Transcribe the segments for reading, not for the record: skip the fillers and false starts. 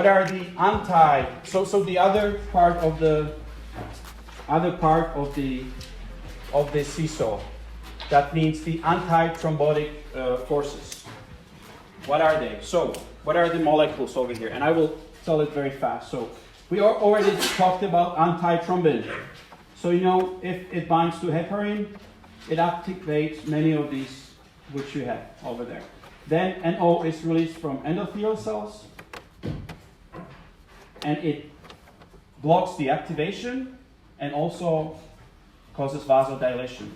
what are the so the other part of the seesaw, that means the antithrombotic forces. What are they? So what are the molecules over here? And I will tell it very fast. So we already talked about antithrombin. So you know, if it binds to heparin, it activates many of these which you have over there. Then NO is released from endothelial cells, and it blocks the activation and also causes vasodilation.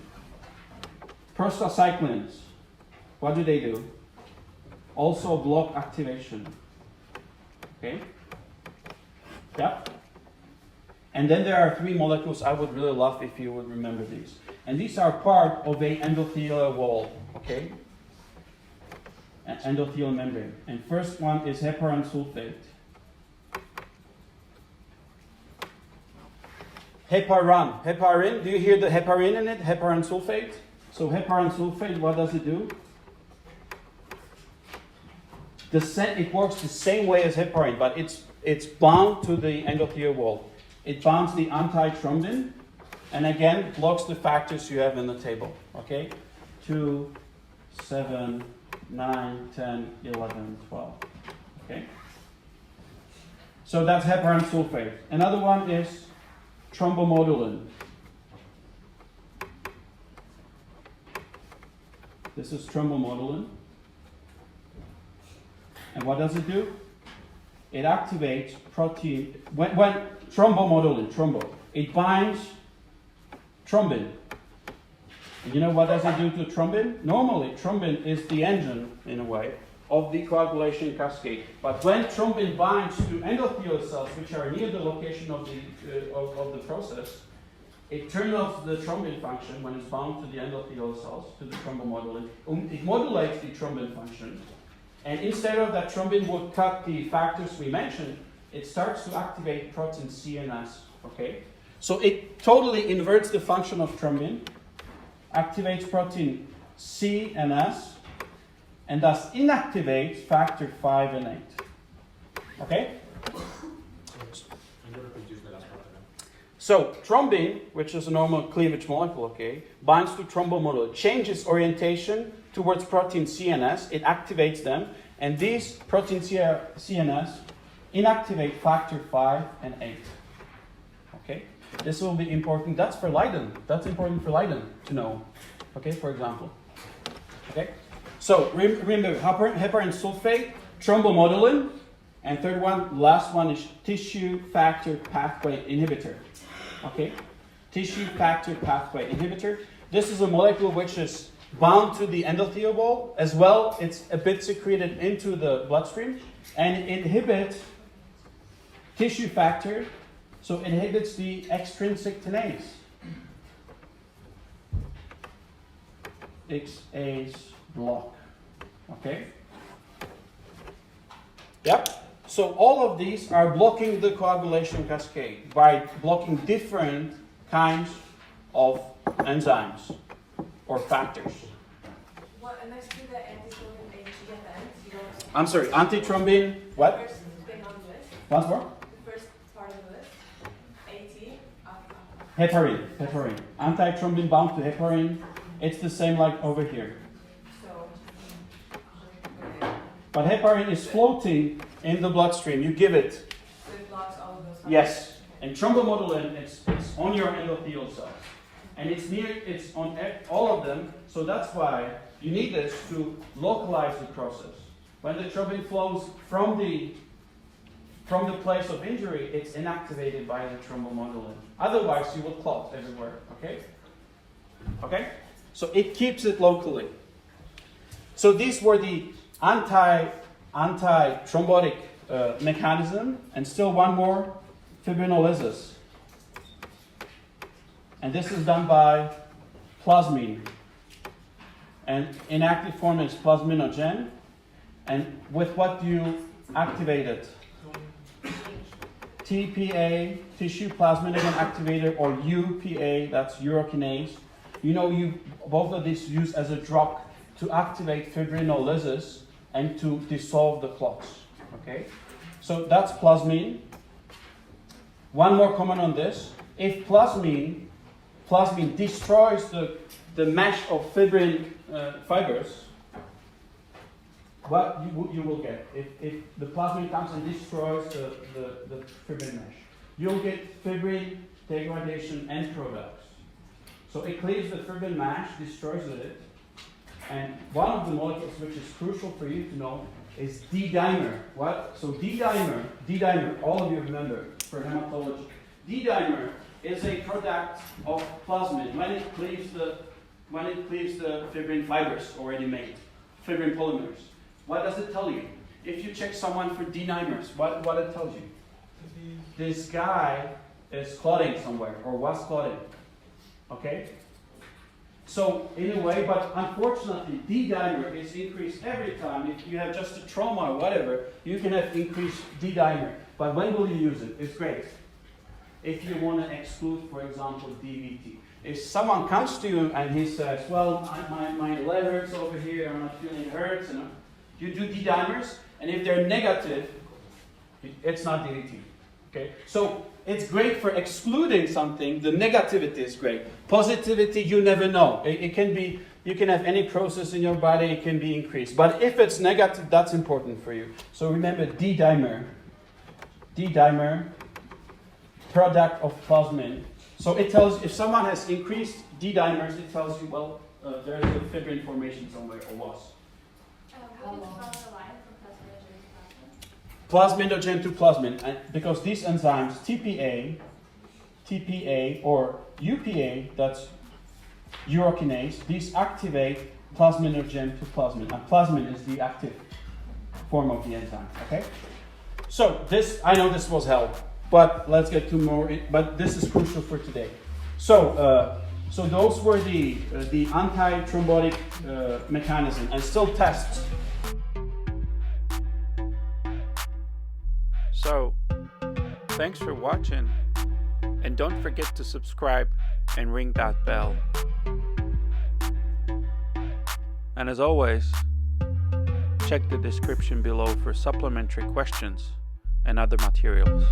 Prostacyclins, what do? Also block activation. Okay? Yep. And then there are 3 molecules I would really love if you would remember these. And these are part of a endothelial wall, okay? An endothelial membrane. And first one is heparin sulfate. Heparin, do you hear the heparin in it? Heparin sulfate. So heparin sulfate, what does it do? It works the same way as heparin, but it's bound to the endothelial wall. It binds the antithrombin, and again blocks the factors you have in the table. Okay, 2, 7, 9, 10, 11, 12. Okay. So that's heparin sulfate. Another one is thrombomodulin. This is thrombomodulin. And what does it do? It activates protein. When thrombomodulin, it binds thrombin. And you know what does it do to thrombin? Normally, thrombin is the engine, in a way, of the coagulation cascade. But when thrombin binds to endothelial cells, which are near the location of the process, it turns off the thrombin function when it's bound to the endothelial cells, to the thrombomodulin. It modulates the thrombin function. And instead of that thrombin would cut the factors we mentioned, it starts to activate protein C and S. Okay? So it totally inverts the function of thrombin, activates protein C and S, and thus inactivates factor 5 and 8. Okay? So thrombin, which is a normal cleavage molecule, okay, binds to thrombomodulin, changes orientation towards protein C and S, it activates them, and these protein C and S inactivate factor 5 and 8. Okay? This will be important. That's for Leiden. That's important for Leiden to know. Okay, for example. Okay? So remember, heparin sulfate, thrombomodulin, and third one, last one is tissue factor pathway inhibitor. Okay? Tissue factor pathway inhibitor. This is a molecule which is bound to the endothelial wall. As well, it's a bit secreted into the bloodstream, and it inhibits tissue factor, so it inhibits the extrinsic kinase. XA's block. Okay? Yep. So all of these are blocking the coagulation cascade by blocking different kinds of enzymes or factors. What, and next to the antithrombin AT at the end, I'm sorry, antithrombin, what? First thing on the list. Once more? The first part of the list. AT. Heparin. Antithrombin bound to heparin. It's the same like over here. So. But heparin is floating in the bloodstream. You give it. So it blocks all of those. Yes. And thrombomodulin, it's on your endothelial cells. And it's on all of them. So that's why you need this to localize the process. When the thrombin flows from the place of injury, it's inactivated by the thrombomodulin. Otherwise, you will clot everywhere. Okay? Okay? So it keeps it locally. So these were the antithrombotic mechanism, and still one more, fibrinolysis. And this is done by plasmin. And in active form is plasminogen. And with what do you activate it? TPA, tissue plasminogen activator, or UPA, that's urokinase. You know, both of these used as a drug to activate fibrinolysis and to dissolve the clots. Okay? So that's plasmin. One more comment on this. If plasmin destroys the mesh of fibrin fibers, what you will get, if the plasmin comes and destroys the fibrin mesh, you'll get fibrin degradation end products. So it cleaves the fibrin mesh, destroys it, and one of the molecules which is crucial for you to know is D-dimer. What? So D-dimer, all of you remember for hematology. D-dimer is a product of plasmin when it cleaves the fibrin fibers already made, fibrin polymers. What does it tell you? If you check someone for D-dimers, what it tells you? This guy is clotting somewhere, or was clotting. Okay? So, in a way, but unfortunately, D-dimer is increased every time. If you have just a trauma or whatever, you can have increased D-dimer. But when will you use it? It's great. If you want to exclude, for example, DVT. If someone comes to you and he says, well, my leg hurts over here, I'm not feeling it hurts, you do D-dimers, and if they're negative, it's not DVT. Okay? So it's great for excluding something. The negativity is great. Positivity, you never know. It can be, you can have any process in your body, it can be increased. But if it's negative, that's important for you. So remember D-dimer, product of plasmin. So it tells, if someone has increased D-dimers, it tells you, well, there's a fibrin formation somewhere, or was. How do you spell the line from plasminogen to plasmin? Plasminogen to plasmin, because these enzymes, TPA, or UPA, that's urokinase, these activate plasminogen to plasmin, and plasmin is the active form of the enzyme, okay? So this, I know this was hell, but let's get to more, but this is crucial for today. So, so those were the antithrombotic mechanism, and still tests. So, thanks for watching, and don't forget to subscribe and ring that bell. And as always, check the description below for supplementary questions and other materials.